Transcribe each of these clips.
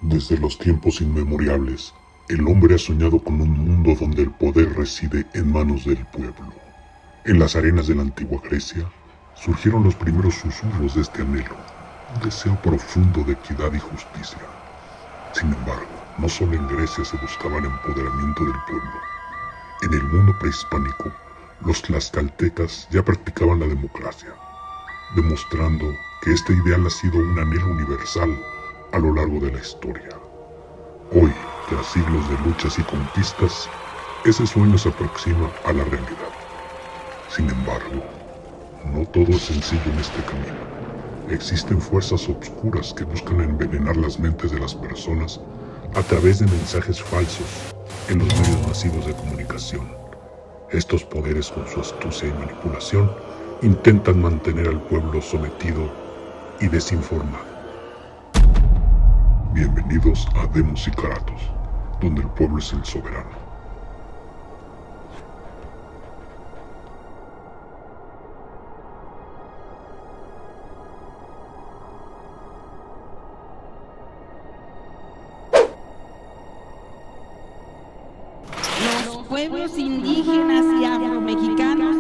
Desde los tiempos inmemoriales, el hombre ha soñado con un mundo donde el poder reside en manos del pueblo. En las arenas de la antigua Grecia, surgieron los primeros susurros de este anhelo, un deseo profundo de equidad y justicia. Sin embargo, no solo en Grecia se buscaba el empoderamiento del pueblo. En el mundo prehispánico, los tlaxcaltecas ya practicaban la democracia, demostrando que este ideal ha sido un anhelo universal a lo largo de la historia. Hoy, tras siglos de luchas y conquistas, ese sueño se aproxima a la realidad. Sin embargo, no todo es sencillo en este camino. Existen fuerzas obscuras que buscan envenenar las mentes de las personas a través de mensajes falsos en los medios masivos de comunicación. Estos poderes, con su astucia y manipulación, intentan mantener al pueblo sometido y desinformado. Bienvenidos a Demos y Kratos, donde el pueblo es el soberano. Los pueblos indígenas y afromexicanos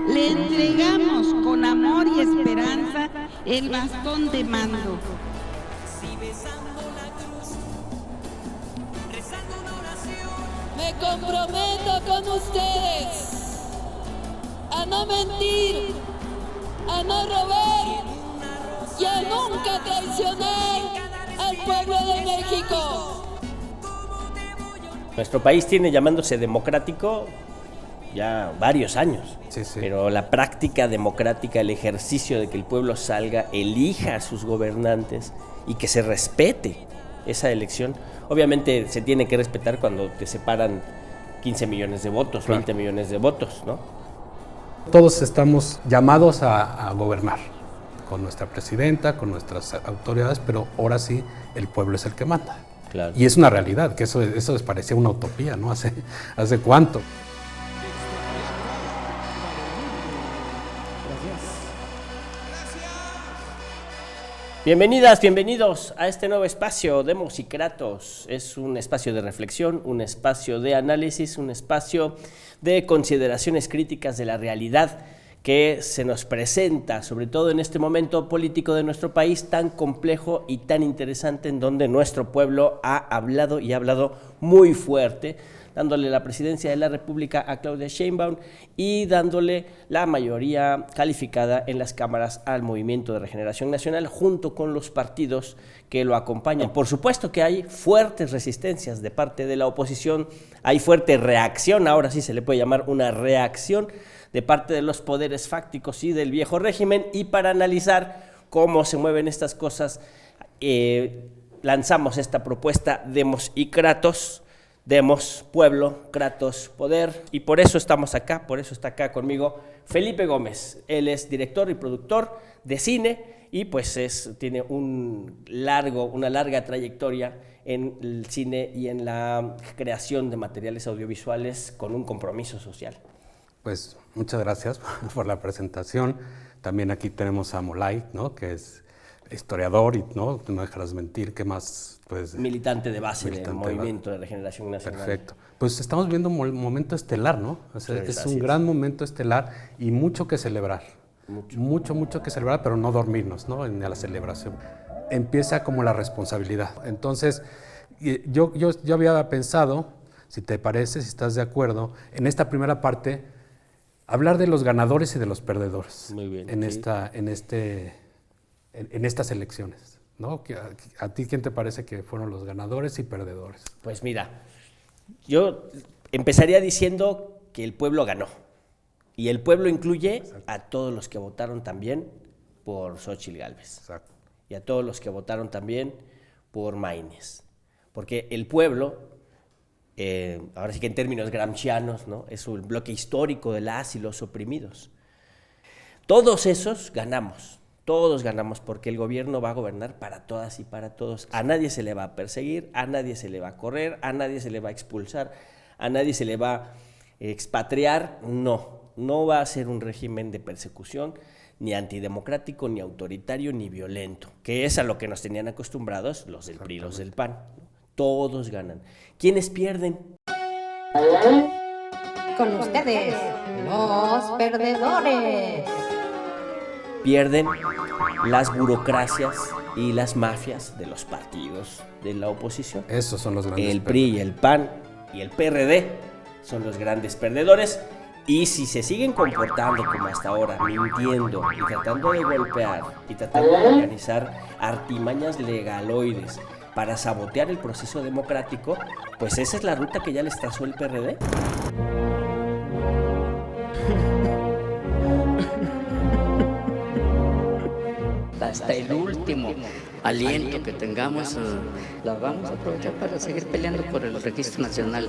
le entregamos con amor y esperanza el bastón de mando. Me comprometo con ustedes a no mentir, a no robar y a nunca traicionar al pueblo de México. Nuestro país tiene llamándose democrático ya varios años, Sí. pero la práctica democrática, el ejercicio de que el pueblo salga, elija a sus gobernantes y que se respete esa elección, obviamente se tiene que respetar cuando te separan 15 millones de votos, Claro. 20 millones de votos, ¿no? Todos estamos llamados a gobernar con nuestra presidenta, con nuestras autoridades, pero ahora sí el pueblo es el que manda. Claro. Y es una realidad, que eso les parecía una utopía, ¿no? ¿Hace cuánto? Bienvenidas, bienvenidos a este nuevo espacio Demos y Kratos. Es un espacio de reflexión, un espacio de análisis, un espacio de consideraciones críticas de la realidad que se nos presenta, sobre todo en este momento político de nuestro país tan complejo y tan interesante, en donde nuestro pueblo ha hablado y ha hablado muy fuerte, dándole la presidencia de la República a Claudia Sheinbaum y dándole la mayoría calificada en las cámaras al Movimiento de Regeneración Nacional, junto con los partidos que lo acompañan. Por supuesto que hay fuertes resistencias de parte de la oposición, hay fuerte reacción, ahora sí se le puede llamar una reacción, de parte de los poderes fácticos y del viejo régimen. Y para analizar cómo se mueven estas cosas, lanzamos esta propuesta Demos y Kratos. Demos, pueblo; Kratos, poder. Y por eso estamos acá, por eso está acá conmigo Felipe Gómez. Él es director y productor de cine y pues tiene una larga trayectoria en el cine y en la creación de materiales audiovisuales con un compromiso social. Pues muchas gracias por la presentación. También aquí tenemos a Molay, ¿no? Que es historiador y no dejarás mentir, ¿qué más? Pues, militante de base del Movimiento de Regeneración Nacional. Perfecto. Pues estamos viviendo un momento estelar, ¿no? O sea, es un gran momento estelar y mucho que celebrar. Mucho que celebrar, pero no dormirnos, ¿no? En la celebración. Empieza como la responsabilidad. Entonces, yo había pensado, si te parece, si estás de acuerdo, en esta primera parte, hablar de los ganadores y de los perdedores. Muy bien. En estas elecciones, ¿no? ¿A ti quién te parece que fueron los ganadores y perdedores? Pues mira, yo empezaría diciendo que el pueblo ganó. Y el pueblo incluye a todos los que votaron también por Xóchitl Gálvez. Exacto. Y a todos los que votaron también por Maínez. Porque el pueblo, ahora sí que en términos gramscianos, ¿no?, es un bloque histórico de las y los oprimidos. Todos esos ganamos. Todos ganamos porque el gobierno va a gobernar para todas y para todos. A nadie se le va a perseguir, a nadie se le va a correr, a nadie se le va a expulsar, a nadie se le va a expatriar. No va a ser un régimen de persecución ni antidemocrático, ni autoritario, ni violento, que es a lo que nos tenían acostumbrados los del PRI, los del PAN. Todos ganan. ¿Quiénes pierden? Con ustedes, los perdedores. Pierden las burocracias y las mafias de los partidos de la oposición. Esos son los grandes El PRI y el PAN y el PRD son los grandes perdedores. Y si se siguen comportando como hasta ahora, mintiendo y tratando de golpear y tratando de organizar artimañas legaloides para sabotear el proceso democrático, pues esa es la ruta que ya les trazó el PRD. Hasta el último aliento que tengamos, la vamos a aprovechar para seguir peleando por el registro nacional.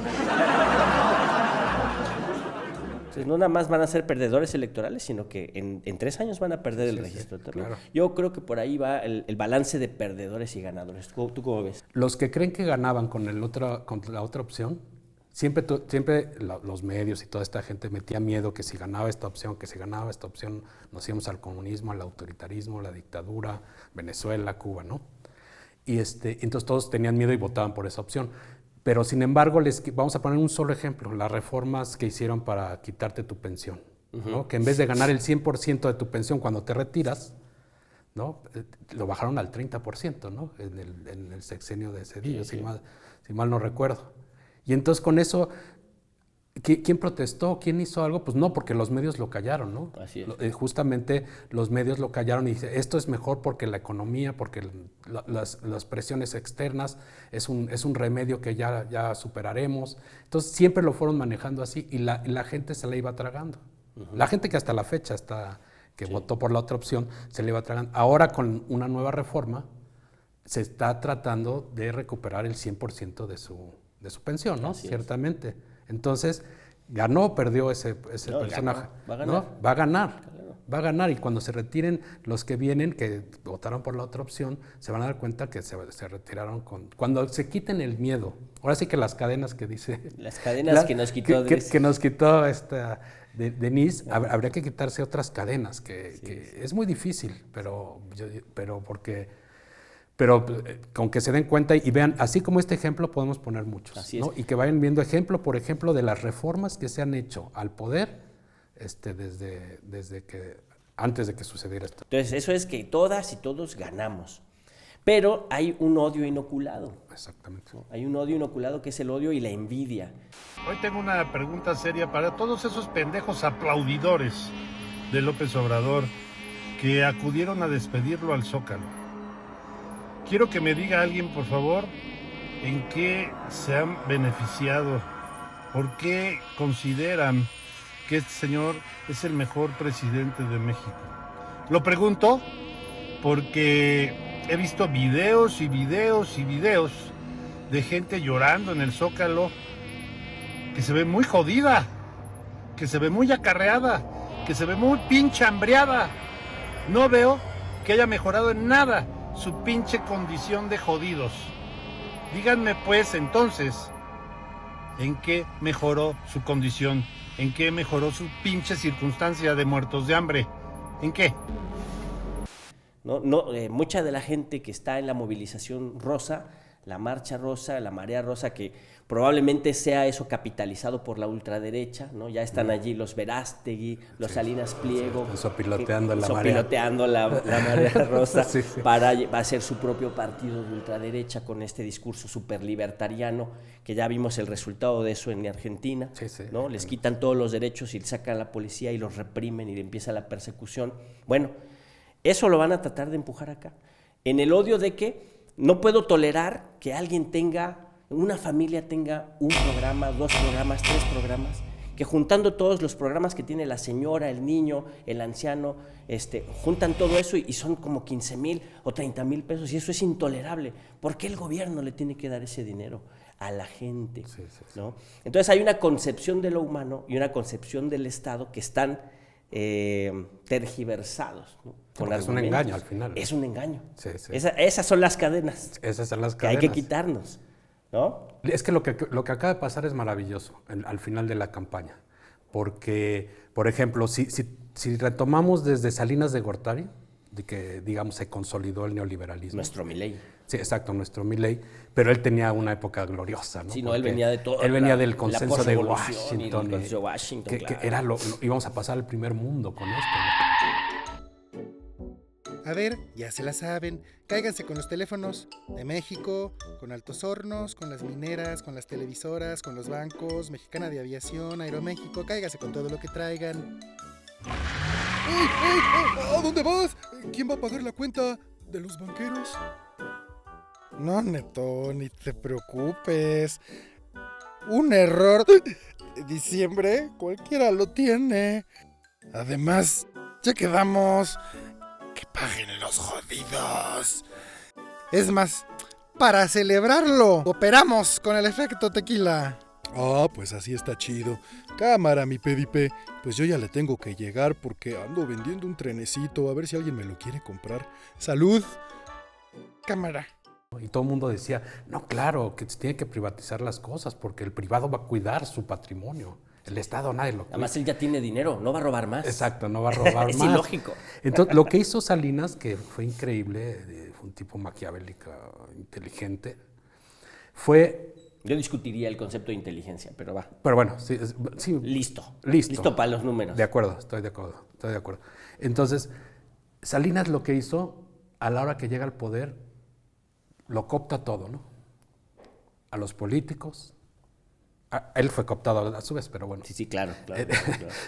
Entonces, no nada más van a ser perdedores electorales, sino que en 3 años van a perder el registro también. Claro. Yo creo que por ahí va el balance de perdedores y ganadores. ¿Tú cómo ves? Los que creen que ganaban con la otra opción, siempre los medios y toda esta gente metía miedo que si ganaba esta opción, nos íbamos al comunismo, al autoritarismo, la dictadura, Venezuela, Cuba, ¿no? Y entonces todos tenían miedo y votaban por esa opción. Pero sin embargo, vamos a poner un solo ejemplo, las reformas que hicieron para quitarte tu pensión, ¿no? Que en vez de ganar el 100% de tu pensión cuando te retiras, ¿no? Lo bajaron al 30%, ¿no? En el sexenio de Cedillo, si mal no recuerdo. Y entonces con eso, ¿quién protestó? ¿Quién hizo algo? Pues no, porque los medios lo callaron, ¿no? Así es. Justamente los medios lo callaron y dicen, esto es mejor porque la economía, porque las presiones externas es un remedio que ya superaremos. Entonces siempre lo fueron manejando así y la gente se la iba tragando. La gente que hasta la fecha, votó por la otra opción, se la iba tragando. Ahora con una nueva reforma se está tratando de recuperar el 100% de su pensión, ¿no? Ciertamente. Entonces, ganó o perdió ese personaje. Va a ganar. ¿No? Va a ganar. Claro. Va a ganar. Y cuando se retiren los que vienen, que votaron por la otra opción, se van a dar cuenta que se retiraron cuando se quiten el miedo. Ahora sí que las cadenas que dice... Las cadenas que nos quitó... Que nos quitó Denise, habría que quitarse otras cadenas, que es muy difícil, pero con que se den cuenta y vean, así como este ejemplo podemos poner muchos, así ¿no? Y que vayan viendo ejemplo por ejemplo de las reformas que se han hecho al poder desde que antes de que sucediera esto. Entonces eso es que todas y todos ganamos, pero hay un odio inoculado. Exactamente. ¿No? Hay un odio inoculado que es el odio y la envidia. Hoy tengo una pregunta seria para todos esos pendejos aplaudidores de López Obrador que acudieron a despedirlo al Zócalo. Quiero que me diga alguien, por favor, en qué se han beneficiado, por qué consideran que este señor es el mejor presidente de México. Lo pregunto porque he visto videos y videos y videos de gente llorando en el Zócalo que se ve muy jodida, que se ve muy acarreada, que se ve muy pinche hambreada. No veo que haya mejorado en nada su pinche condición de jodidos. Díganme pues entonces, ¿en qué mejoró su condición? ¿En qué mejoró su pinche circunstancia de muertos de hambre? ¿En qué? Mucha de la gente que está en la movilización rosa, la marcha rosa, la marea rosa, que probablemente sea eso capitalizado por la ultraderecha, ¿no? Ya están allí los Verástegui, los Salinas Pliego, sopiloteando la marea rosa va a hacer su propio partido de ultraderecha con este discurso superlibertariano, que ya vimos el resultado de eso en Argentina, ¿no? Les quitan todos los derechos y sacan a la policía y los reprimen y empieza la persecución. Bueno, eso lo van a tratar de empujar acá, en el odio de que no puedo tolerar que una familia tenga un programa, 2 programas, 3 programas, que juntando todos los programas que tiene la señora, el niño, el anciano, juntan todo eso y son como 15,000 o 30,000 pesos, y eso es intolerable. ¿Por qué el gobierno le tiene que dar ese dinero a la gente? ¿No? Entonces hay una concepción de lo humano y una concepción del Estado que están tergiversados, ¿no? Es un engaño al final. Es un engaño. Esas son las cadenas. Esas son las que cadenas. hay que quitarnos, ¿no? Es que lo que acaba de pasar es maravilloso al final de la campaña. Porque, por ejemplo, si si retomamos desde Salinas de Gortari, de que, digamos, se consolidó el neoliberalismo. Nuestro Milei. Sí, exacto, nuestro Milei, pero él tenía una época gloriosa, ¿no? Sí, no, él venía de todo. Él venía del consenso de Washington. Y del consenso de Washington, que era íbamos a pasar al primer mundo con esto, ¿no? A ver, ya se la saben, cáiganse con los teléfonos de México, con Altos Hornos, con las mineras, con las televisoras, con los bancos, Mexicana de Aviación, Aeroméxico, cáiganse con todo lo que traigan. ¡Ey! ¿A dónde vas? ¿Quién va a pagar la cuenta de los banqueros? No, Neto, ni te preocupes. Un error. Diciembre, cualquiera lo tiene. Además, ya quedamos. Que paguen los jodidos. Es más, para celebrarlo, operamos con el efecto tequila. Ah, pues así está chido. Cámara, mi pedipe. Pues yo ya le tengo que llegar porque ando vendiendo un trenecito. A ver si alguien me lo quiere comprar. ¡Salud! Cámara. Y todo el mundo decía, no, claro, que se tiene que privatizar las cosas porque el privado va a cuidar su patrimonio. El Estado nadie lo cuida. Además, él ya tiene dinero, no va a robar más. Exacto, no va a robar es más. Es ilógico. Entonces, lo que hizo Salinas, que fue increíble, fue un tipo maquiavélico, inteligente, fue... Yo discutiría el concepto de inteligencia, pero va. Pero bueno, sí. Listo para los números. De acuerdo, estoy de acuerdo. Entonces, Salinas lo que hizo, a la hora que llega al poder, lo coopta todo, ¿no? A los políticos. Él fue cooptado a su vez, pero bueno. Sí, claro.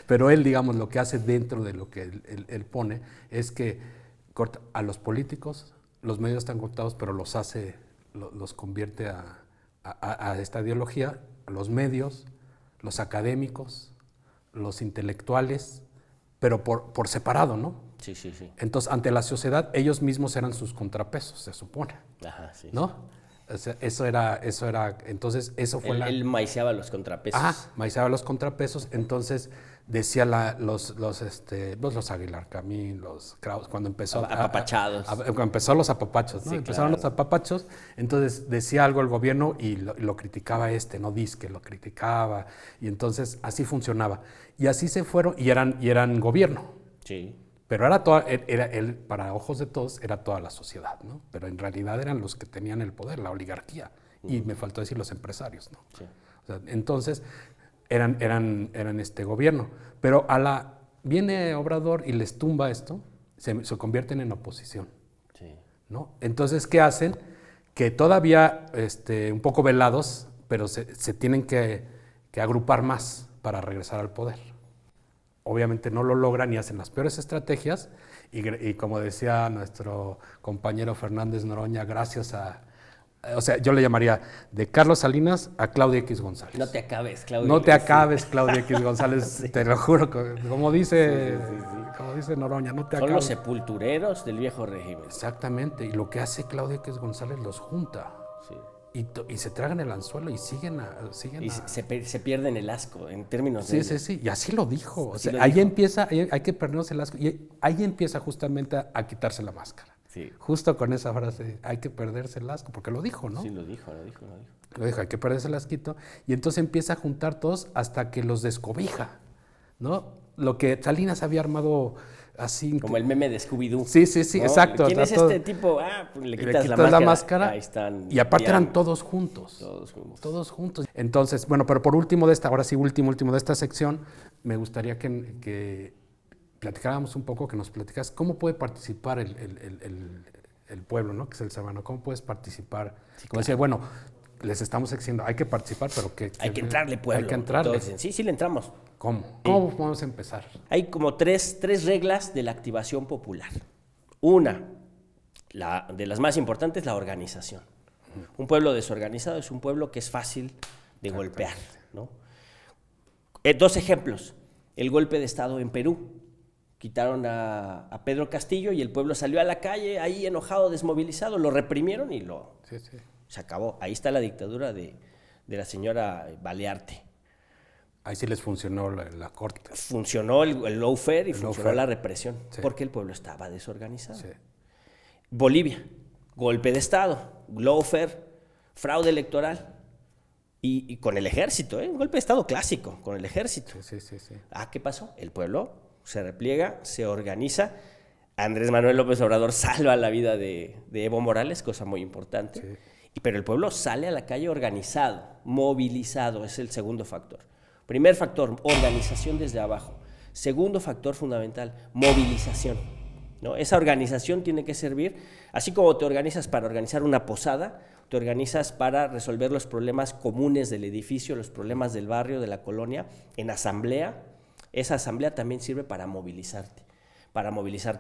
Pero él, digamos, lo que hace dentro de lo que él pone es que corta a los políticos, los medios están cooptados, pero los convierte a esta ideología, a los medios, los académicos, los intelectuales, pero por separado, ¿no? Sí. Entonces, ante la sociedad, ellos mismos eran sus contrapesos, se supone. Ajá, sí. ¿No? O sea, eso era, entonces, eso fue Él maiceaba los contrapesos. Maiceaba los contrapesos, entonces decía los Aguilar Camín, los Kraus, cuando empezó... Apapachados. Cuando empezó los apapachos, ¿no? Sí, Empezaron los apapachos, entonces decía algo el gobierno y lo criticaba no disque, lo criticaba, y entonces así funcionaba. Y así se fueron, y eran gobierno. Sí. Pero él, para ojos de todos, era toda la sociedad, ¿no? Pero en realidad eran los que tenían el poder, la oligarquía. Y me faltó decir los empresarios, ¿no? Sí. O sea, entonces, eran este gobierno. Pero viene Obrador y les tumba esto, se convierten en oposición. Sí. ¿No? Entonces, ¿qué hacen? Que todavía, un poco velados, pero se tienen que agrupar más para regresar al poder. Obviamente no lo logran y hacen las peores estrategias y como decía nuestro compañero Fernández Noroña, gracias o sea, yo le llamaría de Carlos Salinas a Claudia X González. No te acabes, Claudia. No te acabes, Claudia X González, sí. Te lo juro, como dice Noroña, no te acabes. Son los sepultureros del viejo régimen. Exactamente, y lo que hace Claudia X González los junta. Sí. Y se tragan el anzuelo y siguen se pierden el asco en términos de... Sí, y así lo dijo. O sea, ahí empieza, hay que perdernos el asco. Y ahí empieza justamente a quitarse la máscara. Sí. Justo con esa frase, hay que perderse el asco, porque lo dijo, ¿no? Sí, lo dijo. Lo dijo, hay que perderse el asquito. Y entonces empieza a juntar todos hasta que los descobija, ¿no? Lo que Salinas había armado... Así, como el meme de Scooby-Doo. Sí, ¿no? Exacto. ¿Quién es este tipo? Pues le quitas la máscara. Ahí están. Y aparte eran todos juntos. Todos juntos. Entonces, bueno, pero por último de esta, ahora sí, último de esta sección, me gustaría que platicáramos un poco, que nos platicas cómo puede participar el pueblo, ¿no? Que es el sabano. ¿Cómo puedes participar? Sí, como decía, bueno, les estamos exigiendo, hay que participar, pero hay que entrarle, pueblo. Hay que entrarle. Entonces, sí le entramos. ¿Cómo? ¿Cómo podemos empezar? Hay como tres reglas de la activación popular. Una, de las más importantes, la organización. Un pueblo desorganizado es un pueblo que es fácil de golpear, ¿no? Dos ejemplos. El golpe de Estado en Perú. Quitaron a Pedro Castillo y el pueblo salió a la calle ahí enojado, desmovilizado. Lo reprimieron y se acabó. Ahí está la dictadura de la señora Balearte. Ahí sí les funcionó la corte. Funcionó el lawfare y funcionó la represión, porque el pueblo estaba desorganizado. Sí. Bolivia, golpe de Estado, lawfare, fraude electoral y con el ejército, un golpe de Estado clásico, con el ejército. Sí. ¿Qué pasó? El pueblo se repliega, se organiza. Andrés Manuel López Obrador salva la vida de Evo Morales, cosa muy importante. Sí. Pero el pueblo sale a la calle organizado, movilizado, es el segundo factor. Primer factor, organización desde abajo. Segundo factor fundamental, movilización, ¿no? Esa organización tiene que servir, así como te organizas para organizar una posada, te organizas para resolver los problemas comunes del edificio, los problemas del barrio, de la colonia, en asamblea. Esa asamblea también sirve para movilizarte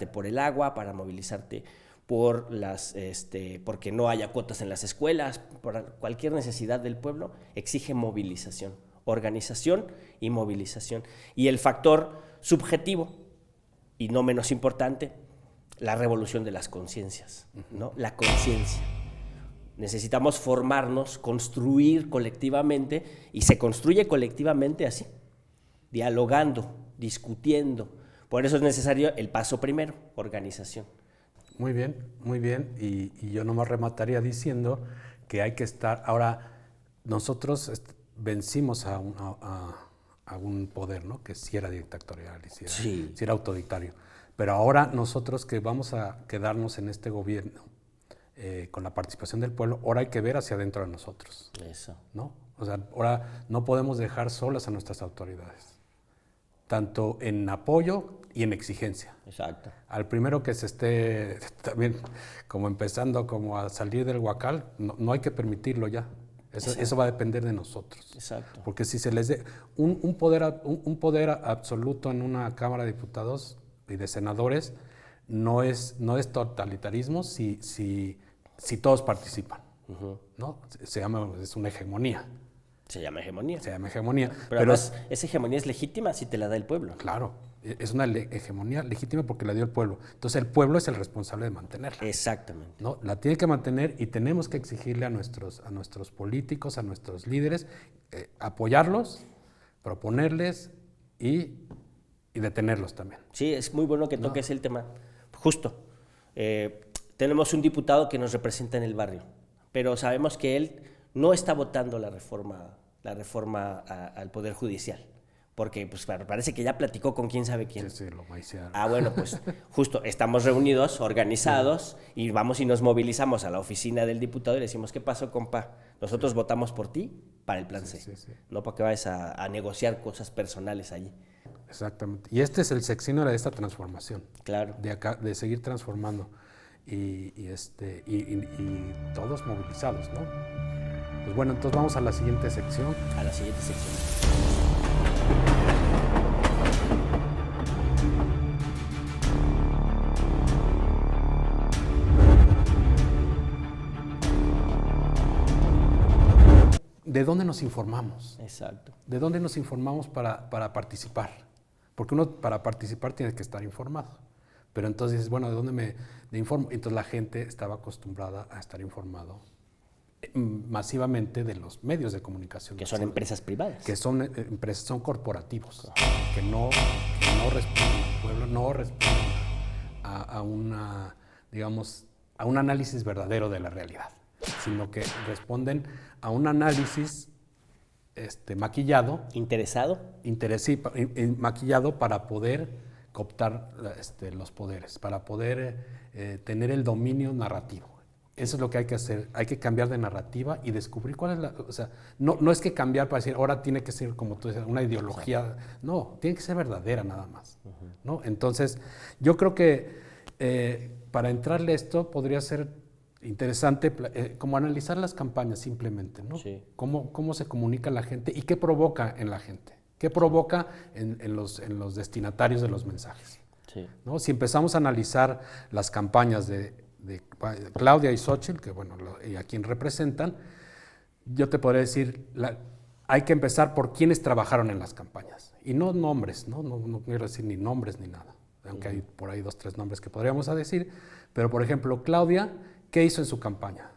por el agua, para movilizarte por porque no haya cuotas en las escuelas, por cualquier necesidad del pueblo, exige movilización, organización y movilización. Y el factor subjetivo, y no menos importante, la revolución de las conciencias, ¿no? La conciencia. Necesitamos formarnos, construir colectivamente, y se construye colectivamente así, dialogando, discutiendo. Por eso es necesario el paso primero, organización. Muy bien, y yo nomás remataría diciendo que hay que estar, ahora nosotros vencimos a un poder, ¿no? Que sí era dictatorial y sí era autoritario, pero ahora nosotros que vamos a quedarnos en este gobierno con la participación del pueblo, ahora hay que ver hacia adentro de nosotros. Eso. ¿No? O sea, ahora no podemos dejar solas a nuestras autoridades, tanto en apoyo y en exigencia. Exacto. Al primero que se esté también como empezando como a salir del huacal, no hay que permitirlo ya. Eso va a depender de nosotros. Exacto. Porque si se les dé un poder absoluto en una Cámara de Diputados y de senadores, no es totalitarismo si todos participan. ¿No? Es una hegemonía. Se llama hegemonía. Pero además, esa hegemonía es legítima si te la da el pueblo. Claro, es una hegemonía legítima porque la dio el pueblo. Entonces el pueblo es el responsable de mantenerla. Exactamente. ¿No? La tiene que mantener y tenemos que exigirle a nuestros políticos, a nuestros líderes, apoyarlos, proponerles y detenerlos también. Sí, es muy bueno que toques el tema. Justo. Tenemos un diputado que nos representa en el barrio, pero sabemos que él no está votando la reforma al Poder Judicial, porque pues parece que ya platicó con quién sabe quién. Sí, lo maiciaron. Bueno, pues justo estamos reunidos, organizados, y vamos y nos movilizamos a la oficina del diputado y le decimos, ¿qué pasó, compa? Nosotros votamos por ti para el plan C, no para que vayas a negociar cosas personales allí. Exactamente. Y este es el sexenio de esta transformación. Claro. De seguir transformando y todos movilizados, ¿no? Pues bueno, entonces vamos a la siguiente sección. ¿De dónde nos informamos? Exacto. ¿De dónde nos informamos para participar? Porque uno para participar tiene que estar informado. Pero entonces, bueno, ¿de dónde me informo? Entonces la gente estaba acostumbrada a estar informado masivamente de los medios de comunicación. Que son empresas privadas. Que son empresas, son corporativos, que no responden al pueblo, no responden a un análisis verdadero de la realidad, sino que responden a un análisis maquillado. Maquillado para poder cooptar los poderes, para poder tener el dominio narrativo. Eso es lo que hay que hacer, hay que cambiar de narrativa y descubrir cuál es no es que cambiar para decir, ahora tiene que ser, como tú dices, una ideología, no, tiene que ser verdadera nada más, ¿no? Entonces, yo creo que para entrarle a esto podría ser interesante como analizar las campañas simplemente, ¿no? Sí. Cómo se comunica la gente y qué provoca en la gente, qué provoca en los destinatarios de los mensajes. Sí. ¿No? Si empezamos a analizar las campañas de Claudia y Xóchitl, que bueno, y a quien representan, yo te podría decir, hay que empezar por quienes trabajaron en las campañas, y no nombres, no quiero decir ni nombres ni nada, aunque hay por ahí 2 o 3 nombres que podríamos decir, pero por ejemplo, Claudia, ¿qué hizo en su campaña?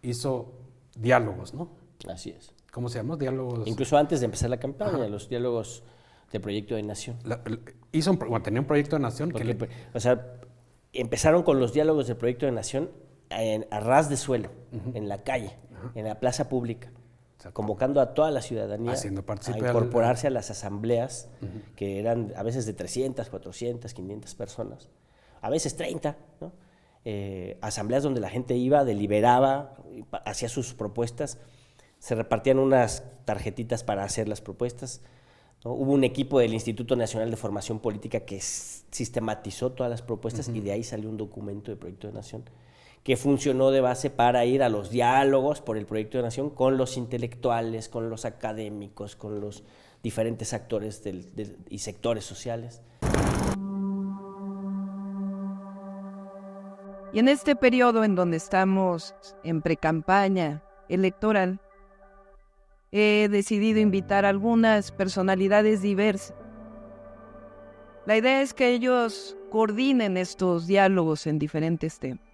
Hizo diálogos, ¿no? Así es. ¿Cómo se llama? Diálogos. Incluso antes de empezar la campaña, los diálogos de Proyecto de Nación. Tenía un proyecto de nación. Empezaron con los diálogos del Proyecto de Nación a ras de suelo, en la calle, en la plaza pública. convocando a toda la ciudadanía a incorporarse a las asambleas, que eran a veces de 300, 400, 500 personas, a veces 30, ¿no? Asambleas donde la gente iba, deliberaba, hacía sus propuestas, se repartían unas tarjetitas para hacer las propuestas, ¿no? Hubo un equipo del Instituto Nacional de Formación Política que sistematizó todas las propuestas y de ahí salió un documento de Proyecto de Nación que funcionó de base para ir a los diálogos por el Proyecto de Nación con los intelectuales, con los académicos, con los diferentes actores y sectores sociales. Y en este periodo en donde estamos en precampaña electoral, he decidido invitar a algunas personalidades diversas. La idea es que ellos coordinen estos diálogos en diferentes temas,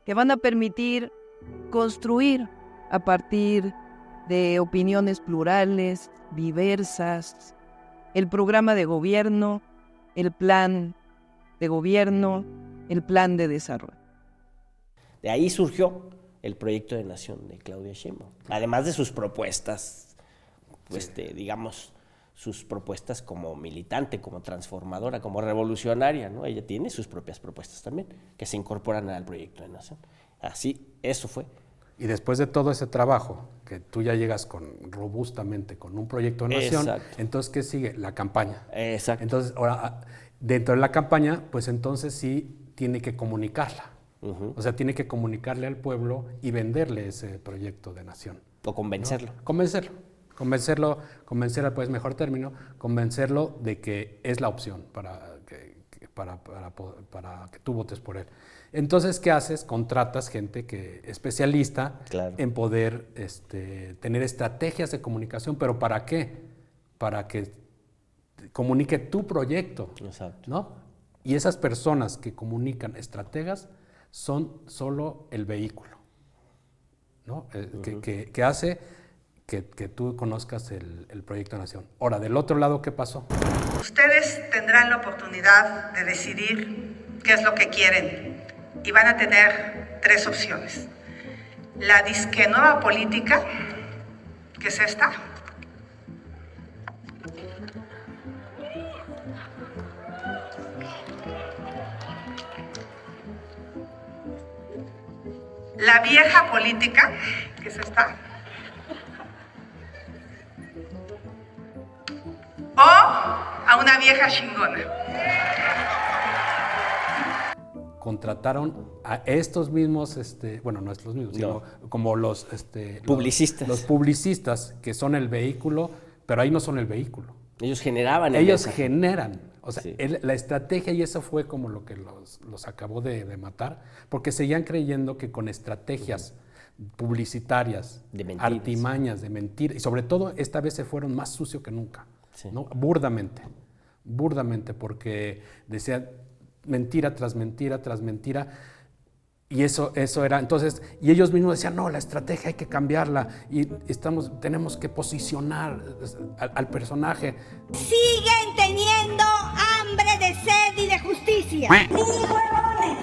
que van a permitir construir a partir de opiniones plurales, diversas, el programa de gobierno, el plan de gobierno, el plan de desarrollo. De ahí surgió el Proyecto de Nación de Claudia Sheinbaum, además de sus propuestas, digamos, sus propuestas como militante, como transformadora, como revolucionaria, ¿no? Ella tiene sus propias propuestas también, que se incorporan al Proyecto de Nación. Así, eso fue. Y después de todo ese trabajo, que tú ya llegas robustamente con un Proyecto de Nación, entonces, ¿qué sigue? La campaña. Exacto. Entonces, ahora, dentro de la campaña, pues entonces sí tiene que comunicarla. O sea, tiene que comunicarle al pueblo y venderle ese Proyecto de Nación. O convencerlo. ¿No? Convencerlo, pues mejor término, convencerlo de que es la opción para que tú votes por él. Entonces, ¿qué haces? Contratas gente especialista en poder tener estrategias de comunicación, pero ¿para qué? Para que comunique tu proyecto, ¿no? Y esas personas que comunican estrategas son solo el vehículo, ¿no? Que hace que tú conozcas el Proyecto de Nación. Ahora, del otro lado, ¿qué pasó? Ustedes tendrán la oportunidad de decidir qué es lo que quieren y van a tener 3 opciones. La disque nueva política, que es esta. La vieja política, que es esta. O a una vieja chingona. Contrataron a estos mismos, bueno, no estos mismos, sino como los publicistas. Los publicistas, que son el vehículo, pero ahí no son el vehículo. Ellos generaban el Ellos mensaje. generan. O sea, la estrategia, y eso fue como lo que los acabó de matar, porque seguían creyendo que con estrategias publicitarias, artimañas, de mentir, y sobre todo esta vez se fueron más sucio que nunca, ¿no? Burdamente, porque decían mentira tras mentira tras mentira, y eso era, entonces, y ellos mismos decían, no, la estrategia hay que cambiarla, y tenemos que posicionar al personaje. Siguen teniendo hambre de sed y de justicia. Ni huevones,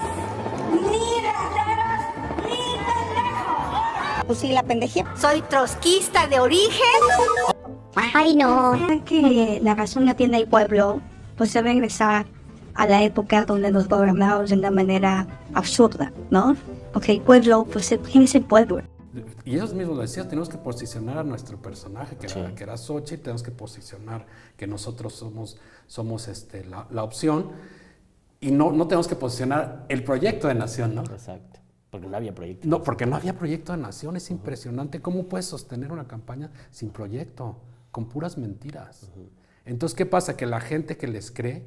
ni rateros, ni pendejos. Pues sí, la pendejé. Soy trotskista de origen. Ay, no. Que la razón la tiene el pueblo, pues se regresar a la época donde nos gobernamos de una manera absurda, ¿no? Porque el pueblo, pues, ¿quién es el pueblo? Y ellos mismos decían, tenemos que posicionar a nuestro personaje, que era Xochitl, tenemos que posicionar que nosotros somos la opción, y no tenemos que posicionar el Proyecto de Nación, ¿no? Exacto, porque no había proyecto. No, porque no había Proyecto de Nación, es impresionante. ¿Cómo puedes sostener una campaña sin proyecto, con puras mentiras? Entonces, ¿qué pasa? Que la gente que les cree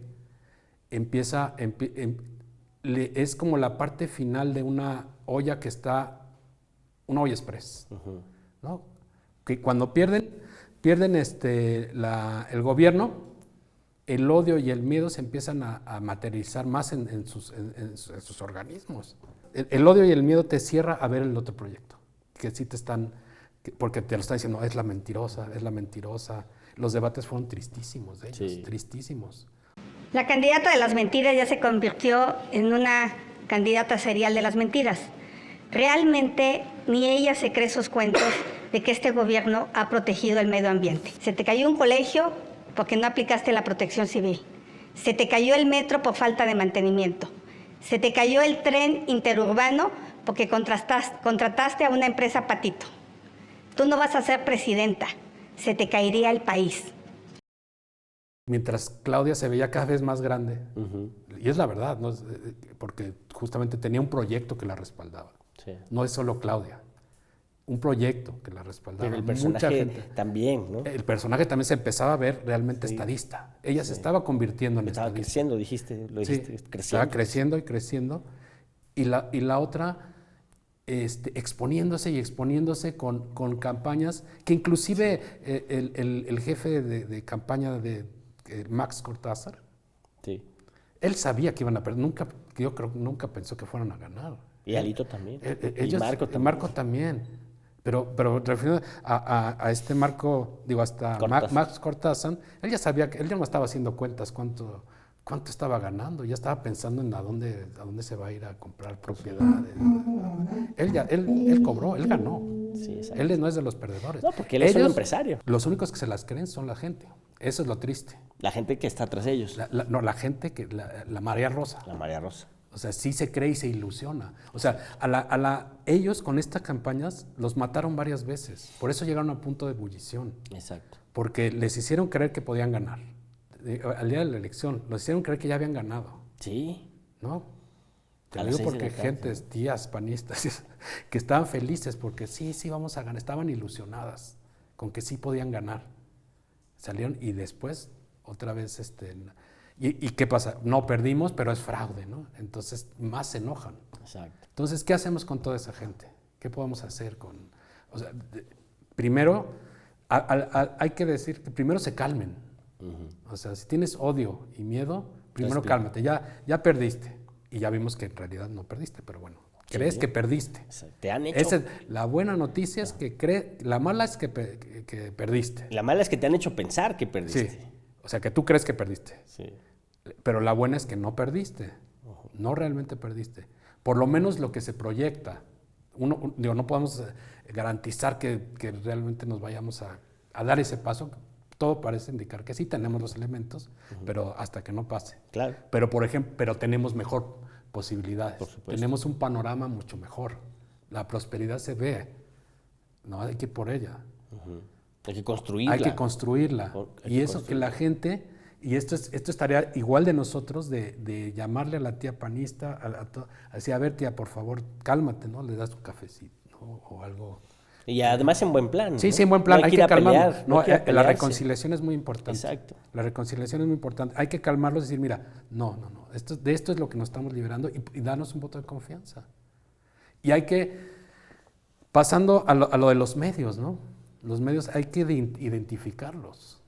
es como la parte final de una olla que está, una olla express, ¿no? Que cuando pierden el gobierno, el odio y el miedo se empiezan a materializar más en sus organismos. El odio y el miedo te cierra a ver el otro proyecto, que sí porque te lo están diciendo, es la mentirosa. Los debates fueron tristísimos de ellos, tristísimos. La candidata de las mentiras ya se convirtió en una candidata serial de las mentiras. Realmente ni ella se cree esos cuentos de que este gobierno ha protegido el medio ambiente. Se te cayó un colegio porque no aplicaste la protección civil. Se te cayó el metro por falta de mantenimiento. Se te cayó el tren interurbano porque contrataste a una empresa patito. Tú no vas a ser presidenta. Se te caería el país. Mientras Claudia se veía cada vez más grande, y es la verdad, ¿no? Porque justamente tenía un proyecto que la respaldaba. Sí. No es solo Claudia, un proyecto que la respaldaba. Pero el personaje también, ¿no? El personaje también se empezaba a ver realmente estadista. Ella se estaba convirtiendo en estaba estadista. Creciendo, dijiste, lo dijiste, creciendo. Estaba creciendo y creciendo. Y la otra exponiéndose y exponiéndose con campañas que inclusive el jefe de campaña de Max Cortázar, él sabía que iban a perder, yo creo que nunca pensó que fueran a ganar. Y Alito también. Y Marco también. Pero refiriendo a este Marco, hasta Max Cortázar, él ya sabía que él ya no estaba haciendo cuentas cuánto estaba ganando, ya estaba pensando en a dónde se va a ir a comprar propiedades. Él cobró, él ganó. Sí, él no es de los perdedores. No, porque él es un empresario. Los únicos que se las creen son la gente. Eso es lo triste. La gente que está tras ellos. La gente que la marea rosa. La marea rosa. O sea, sí se cree y se ilusiona. O sea, ellos con estas campañas los mataron varias veces. Por eso llegaron a punto de ebullición. Exacto. Porque les hicieron creer que podían ganar. Al día de la elección, los hicieron creer que ya habían ganado. Sí. ¿No? Te lo digo porque gentes, tías, panistas, que estaban felices porque sí, vamos a ganar. Estaban ilusionadas con que sí podían ganar. Salieron y después, otra vez, ¿y qué pasa? No perdimos, pero es fraude, ¿no? Entonces, más se enojan. Exacto. Entonces, ¿qué hacemos con toda esa gente? ¿Qué podemos hacer con...? O sea, primero, hay que decir que primero se calmen. O sea, si tienes odio y miedo, primero cálmate. Ya perdiste. Y ya vimos que en realidad no perdiste, pero bueno, crees que perdiste. Te han hecho... la buena noticia es que la mala es que perdiste. La mala es que te han hecho pensar que perdiste. Sí. O sea, que tú crees que perdiste. Sí. Pero la buena es que no perdiste. No realmente perdiste. Por lo menos lo que se proyecta. No podemos garantizar que realmente nos vayamos a dar ese paso. Todo parece indicar que sí tenemos los elementos, pero hasta que no pase. Claro. Pero, por ejemplo, tenemos mejor posibilidades. Por supuesto. Tenemos un panorama mucho mejor. La prosperidad se ve. No hay que ir por ella. Hay que construirla. Hay que construirla. Y eso que la gente, y esto estaría igual de nosotros, de llamarle a la tía panista, así, a ver tía, por favor, cálmate, ¿no? Le das un cafecito, ¿no? O algo. Y además en buen plan. Sí, ¿no? sí, en buen plan. No hay que calmarlos. La reconciliación reconciliación es muy importante. Exacto. La reconciliación es muy importante. Hay que calmarlos y decir, mira, no. De esto es lo que nos estamos liberando y darnos un voto de confianza. Y hay que, pasando a lo de los medios, ¿no? Los medios hay que identificarlos.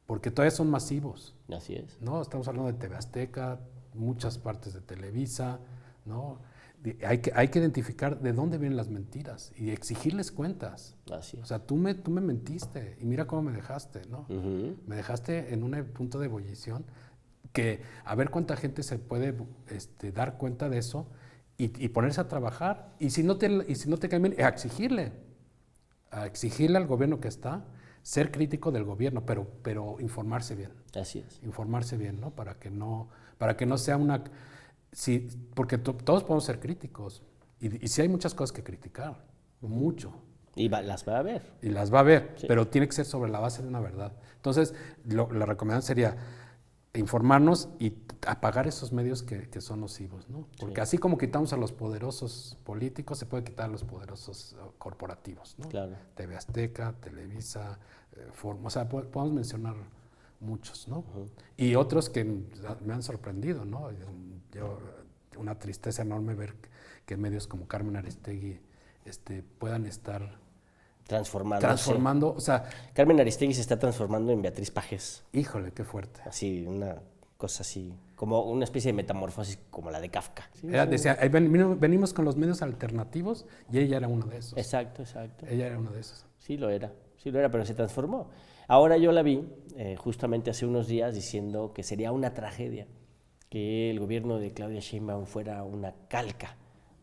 Porque todavía son masivos. Así es. ¿No? Estamos hablando de TV Azteca, muchas partes de Televisa, ¿no? Hay que identificar de dónde vienen las mentiras y exigirles cuentas. Así es. O sea, tú me mentiste y mira cómo me dejaste, ¿no? Me dejaste en un punto de ebullición que a ver cuánta gente se puede dar cuenta de eso y ponerse a trabajar. Y si no te cae bien, a exigirle al gobierno que está, ser crítico del gobierno, pero informarse bien. Así es. Informarse bien, ¿no? Para que no sea una... Sí, porque todos podemos ser críticos y sí hay muchas cosas que criticar, mucho. Y las va a ver. Y las va a ver, sí. Pero tiene que ser sobre la base de una verdad. Entonces, la recomendación sería informarnos y apagar esos medios que son nocivos, ¿no? Porque así como quitamos a los poderosos políticos, se puede quitar a los poderosos corporativos, ¿no? Claro. TV Azteca, Televisa, o sea, podemos mencionar muchos, ¿no? Y otros que me han sorprendido, ¿no? Una tristeza enorme ver que medios como Carmen Aristegui puedan estar transformando, o sea... Carmen Aristegui se está transformando en Beatriz Pajes. Híjole, qué fuerte. Así, una cosa así, como una especie de metamorfosis como la de Kafka. ¿Sí? Decía, venimos con los medios alternativos y ella era uno de esos. Exacto. Ella era uno de esos. Sí lo era, pero se transformó. Ahora yo la vi justamente hace unos días diciendo que sería una tragedia que el gobierno de Claudia Sheinbaum fuera una calca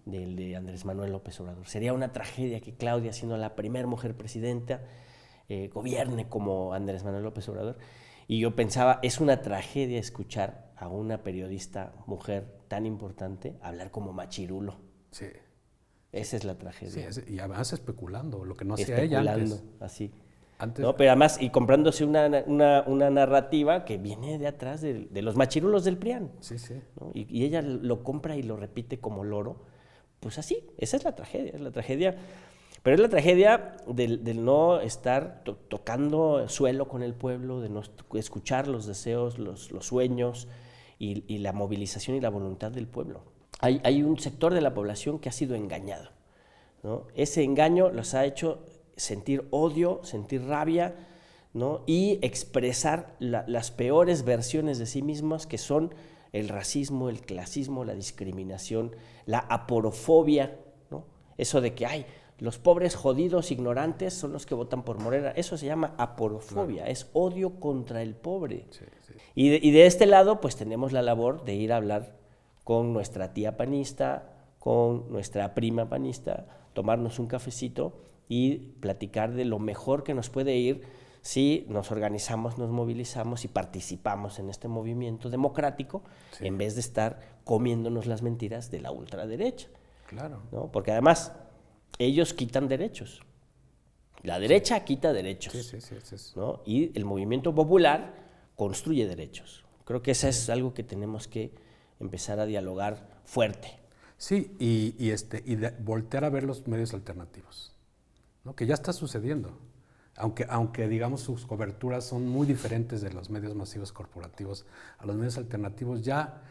del de Andrés Manuel López Obrador. Sería una tragedia que Claudia, siendo la primera mujer presidenta, gobierne como Andrés Manuel López Obrador. Y yo pensaba, es una tragedia escuchar a una periodista mujer tan importante hablar como machirulo. Sí. Esa es la tragedia. Sí, y además especulando, lo que no hacía ella antes. Así. Antes, no, pero además, y comprándose una narrativa que viene de atrás de los machirulos del PRIAN. Sí, sí. ¿No? Y ella lo compra y lo repite como loro. Pues así, esa es la tragedia. Pero es la tragedia del no estar tocando suelo con el pueblo, de no escuchar los deseos, los sueños y la movilización y la voluntad del pueblo. Hay un sector de la población que ha sido engañado, ¿no? Ese engaño los ha hecho sentir odio, sentir rabia, ¿no? Y expresar las peores versiones de sí mismos, que son el racismo, el clasismo, la discriminación, la aporofobia, ¿no? Eso de que los pobres jodidos ignorantes son los que votan por Morena. Eso se llama aporofobia, claro. Es odio contra el pobre. Sí, sí. Y de este lado, pues tenemos la labor de ir a hablar con nuestra tía panista, con nuestra prima panista, tomarnos un cafecito y platicar de lo mejor que nos puede ir si nos organizamos, nos movilizamos y participamos en este movimiento democrático, sí, en vez de estar comiéndonos las mentiras de la ultraderecha. Claro. ¿No? Porque además ellos quitan derechos. La derecha quita derechos. Sí. ¿No? Y el movimiento popular construye derechos. Creo que eso es algo que tenemos que empezar a dialogar fuerte. Sí, y voltear a ver los medios alternativos, ¿no? Que ya está sucediendo. Aunque digamos sus coberturas son muy diferentes de los medios masivos corporativos, a los medios alternativos ya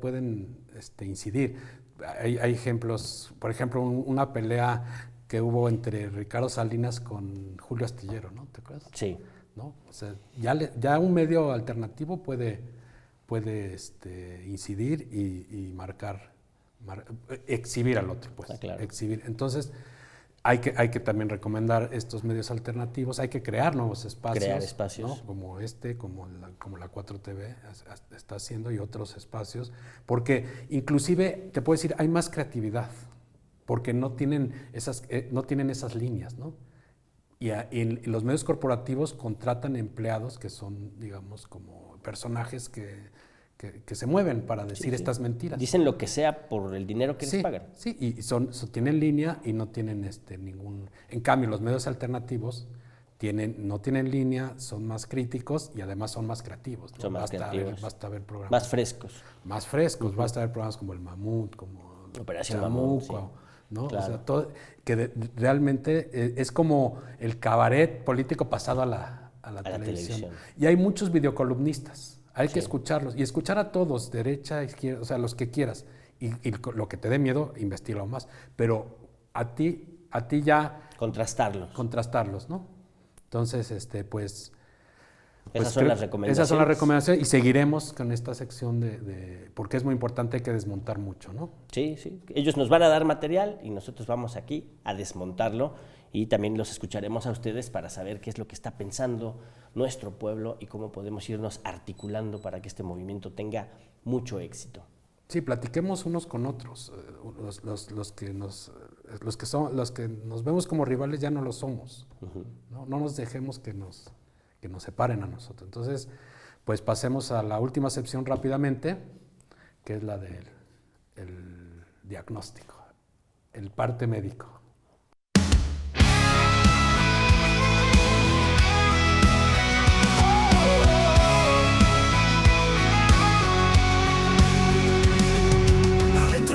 pueden incidir. Hay ejemplos, por ejemplo, una pelea que hubo entre Ricardo Salinas con Julio Astillero, ¿no? ¿Te acuerdas? Sí. ¿No? O sea, ya un medio alternativo puede incidir y exhibir al otro, pues. Claro. Exhibir. Entonces, hay que también recomendar estos medios alternativos, hay que crear nuevos espacios. Crear espacios. ¿No? Como como la 4TV está haciendo, y otros espacios, porque inclusive, te puedo decir, hay más creatividad, porque no tienen esas líneas, ¿no? Y los medios corporativos contratan empleados que son, digamos, como personajes que se mueven para decir estas mentiras. Dicen lo que sea por el dinero que les pagan. Sí, y tienen línea y no tienen ningún... En cambio, los medios alternativos no tienen línea, son más críticos y además son más creativos, ¿no? Son más creativos. Basta ver programas. Más frescos. Más frescos, basta ver programas como El Mamut, como Operación Mamut, sí. ¿no? Claro. O sea, realmente es como el cabaret político pasado a la televisión. Y hay muchos videocolumnistas. Hay que escucharlos y escuchar a todos, derecha, izquierda, o sea, los que quieras. Y lo que te dé miedo, investígalo más. Pero a ti ya... Contrastarlos, ¿no? Entonces, pues esas son las recomendaciones. Esas son las recomendaciones y seguiremos con esta sección porque es muy importante, hay que desmontar mucho, ¿no? Sí. Ellos nos van a dar material y nosotros vamos aquí a desmontarlo, y también los escucharemos a ustedes para saber qué es lo que está pensando nuestro pueblo y cómo podemos irnos articulando para que este movimiento tenga mucho éxito. Sí, platiquemos unos con otros. Los que nos vemos como rivales ya no lo somos. No nos dejemos que nos separen a nosotros. Entonces, pues pasemos a la última sección rápidamente, que es la del diagnóstico, el parte médico.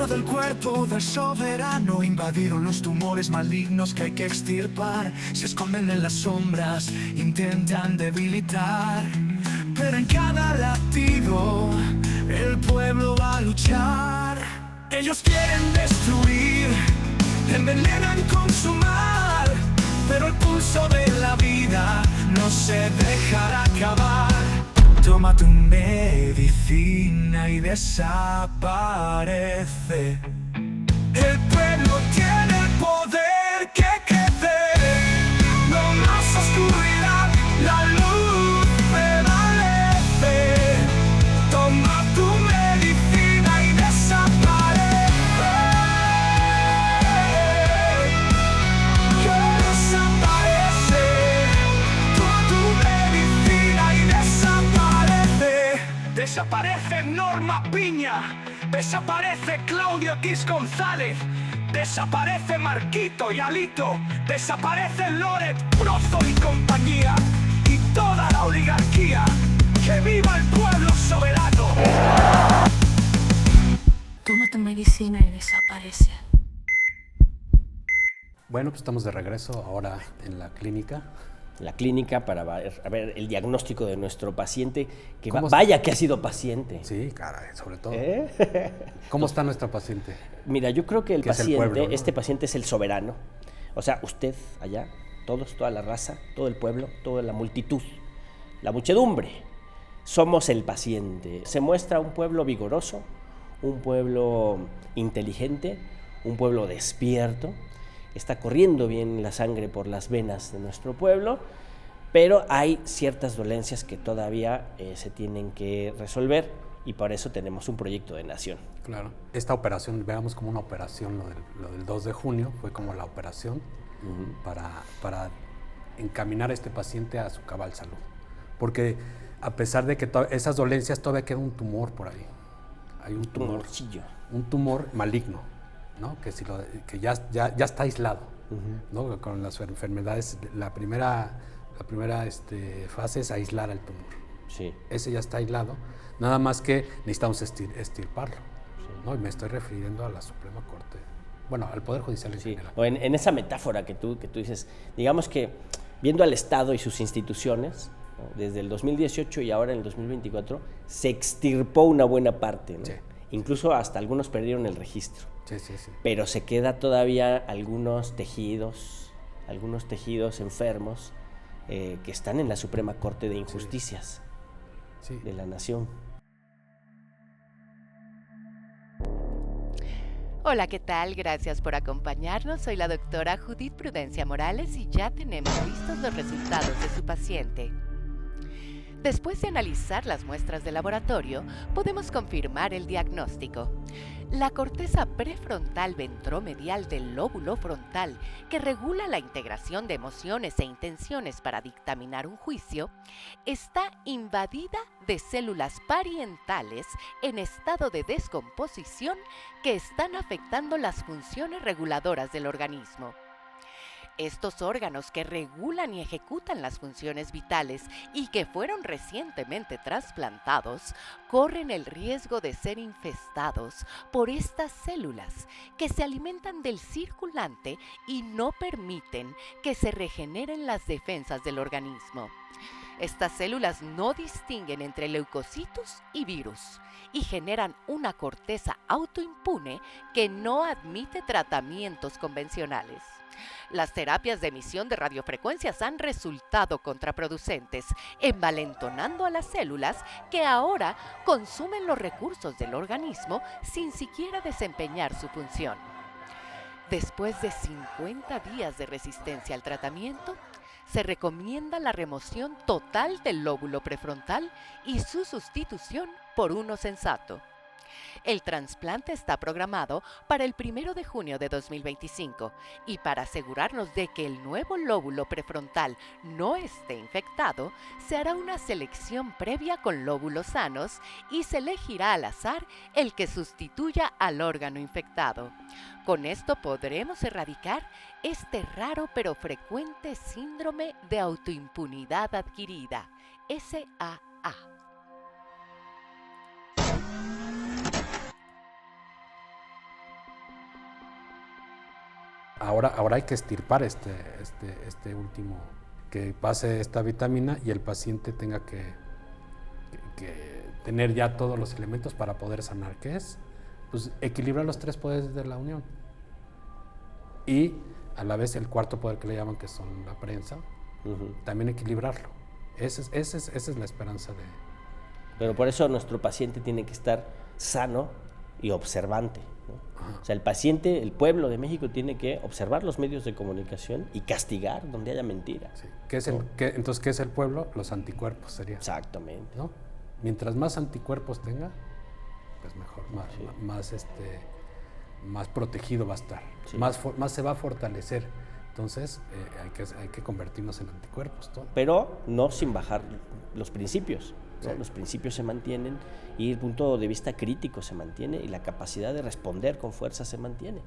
Del cuerpo del soberano invadieron los tumores malignos que hay que extirpar. Se esconden en las sombras, intentan debilitar, pero en cada latido el pueblo va a luchar. Ellos quieren destruir, envenenan con su mal, pero el pulso de la vida no se dejará acabar. Toma tu medicina y desaparece. El pueblo tiene el poder que crece. No más oscuridad, la luz prevalece. Toma tu medicina y desaparece. Desaparece Norma Piña, desaparece Claudio X González, desaparece Marquito y Alito, desaparece Loret, Prozo y compañía, y toda la oligarquía. ¡Que viva el pueblo soberano! Tómate medicina y desaparece. Bueno, pues estamos de regreso ahora en la clínica. La clínica para ver el diagnóstico de nuestro paciente, que vaya que ha sido paciente. Sí, caray, sobre todo. ¿Cómo está nuestra paciente? Mira, yo creo que el paciente, pueblo, ¿no? Este paciente es el soberano. O sea, usted allá, todos, toda la raza, todo el pueblo, toda la multitud, la muchedumbre. Somos el paciente. Se muestra un pueblo vigoroso, un pueblo inteligente, un pueblo despierto. Está corriendo bien la sangre por las venas de nuestro pueblo, pero hay ciertas dolencias que todavía se tienen que resolver y por eso tenemos un proyecto de nación. Claro. Esta operación, veamos como una operación, lo del 2 de junio, fue como la operación para encaminar a este paciente a su cabal salud. Porque a pesar de que esas dolencias todavía queda un tumor por ahí. Hay un tumorcillo. Un tumor maligno, ¿no? Que ya está aislado, ¿no? Con las enfermedades, la primera fase es aislar al tumor. Sí. Ese ya está aislado, nada más que necesitamos extirparlo, ¿no? Y me estoy refiriendo a la Suprema Corte, bueno, al Poder Judicial en general. O en esa metáfora que tú dices, digamos que viendo al Estado y sus instituciones, ¿no? Desde el 2018 y ahora en el 2024, se extirpó una buena parte, ¿no? Sí. Incluso hasta algunos perdieron el registro. Sí. Pero se queda todavía algunos tejidos enfermos que están en la Suprema Corte de Injusticias de la Nación. Hola, ¿qué tal? Gracias por acompañarnos. Soy la doctora Judith Prudencia Morales y ya tenemos listos los resultados de su paciente. Después de analizar las muestras de laboratorio, podemos confirmar el diagnóstico. La corteza prefrontal ventromedial del lóbulo frontal, que regula la integración de emociones e intenciones para dictaminar un juicio, está invadida de células parientales en estado de descomposición que están afectando las funciones reguladoras del organismo. Estos órganos que regulan y ejecutan las funciones vitales y que fueron recientemente trasplantados, corren el riesgo de ser infestados por estas células que se alimentan del circulante y no permiten que se regeneren las defensas del organismo. Estas células no distinguen entre leucocitos y virus y generan una corteza autoinmune que no admite tratamientos convencionales. Las terapias de emisión de radiofrecuencias han resultado contraproducentes, envalentonando a las células que ahora consumen los recursos del organismo sin siquiera desempeñar su función. Después de 50 días de resistencia al tratamiento, se recomienda la remoción total del lóbulo prefrontal y su sustitución por uno sensato. El trasplante está programado para el 1 de junio de 2025 y para asegurarnos de que el nuevo lóbulo prefrontal no esté infectado, se hará una selección previa con lóbulos sanos y se elegirá al azar el que sustituya al órgano infectado. Con esto podremos erradicar este raro pero frecuente síndrome de autoimpunidad adquirida, SAA. Ahora hay que extirpar este último, que pase esta vitamina y el paciente tenga que tener ya todos los elementos para poder sanar. ¿Qué es? Pues equilibrar los tres poderes de la unión. Y a la vez el cuarto poder que le llaman, que son la prensa, también equilibrarlo. Esa es la esperanza de... Pero por eso nuestro paciente tiene que estar sano y observante, ¿no? O sea, el paciente, el pueblo de México tiene que observar los medios de comunicación y castigar donde haya mentira. Sí. Entonces, ¿qué es el pueblo? Los anticuerpos sería. Exactamente. ¿No? Mientras más anticuerpos tenga, pues mejor, más protegido va a estar, sí. más se va a fortalecer. Entonces, hay que convertirnos en anticuerpos. Todo. Pero no sin bajar los principios. ¿no? Los principios se mantienen y el punto de vista crítico se mantiene y la capacidad de responder con fuerza se mantiene.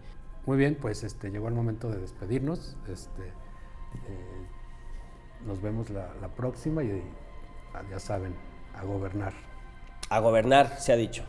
Muy bien, pues llegó el momento de despedirnos. Nos vemos la próxima y ya saben, a gobernar. A gobernar, se ha dicho.